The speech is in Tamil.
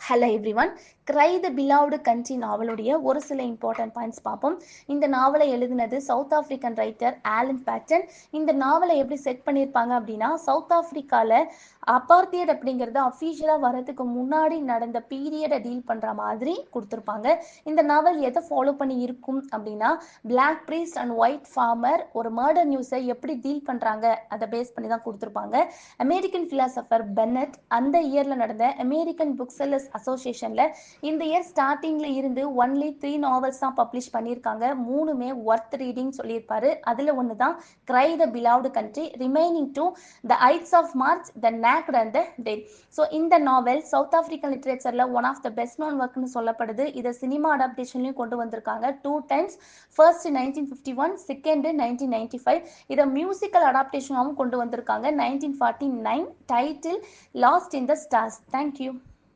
Hello everyone. Cry the beloved country நாவலுடைய ஒரு சில இம்பார்ட்டன்ட் பாயிண்ட்ஸ் பார்ப்போம். இந்த நாவலை எழுதினது south African writer Alan Paton. இந்த நாவலை எப்படி செட் பண்ணியிருப்பாங்க அப்படின்னா, சவுத் ஆப்பிரிக்காவில் அப்பார்த்தியட் அப்படிங்கிறது அஃபீஷியலாக வரதுக்கு முன்னாடி நடந்த பீரியடை டீல் பண்ணுற மாதிரி கொடுத்துருப்பாங்க. இந்த நாவல் எதை ஃபாலோ பண்ணி இருக்கும் அப்படின்னா, black priest and white farmer ஒரு மர்டர் நியூஸை எப்படி டீல் பண்ணுறாங்க அதை பேஸ் பண்ணி தான் கொடுத்துருப்பாங்க. அமெரிக்கன் ஃபிலாசபர் பென்னட் அந்த இயரில் நடந்த அமெரிக்கன் புக் செல்லர்ஸ் அசோசியேஷனில் இந்த இயர் ஸ்டார்டிங்கில் இருந்து ஒன்லி 3 நாவல்ஸ் தான் பப்ளிஷ் பண்ணியிருக்காங்க. மூணுமே ஒர்த் ரீடிங் சொல்லியிருப்பாரு. அதில் ஒன்று தான் cry the beloved country, remaining to the ides of March, the naked and the dead. So இந்த நாவல் சவுத் ஆப்பிரிக்கன் லிட்ரேச்சரில் one of the best known ஒர்க்னு சொல்லப்படுது. இதை சினிமா அடாப்டேஷன்லையும் கொண்டு வந்திருக்காங்க 2 times. First 1951, second 1995. இதை மியூசிக்கல் அடாப்டேஷனாகவும் கொண்டு வந்திருக்காங்க 1949. டைட்டில் லாஸ்ட் இன் த ஸ்டார்ஸ். தேங்க்யூ.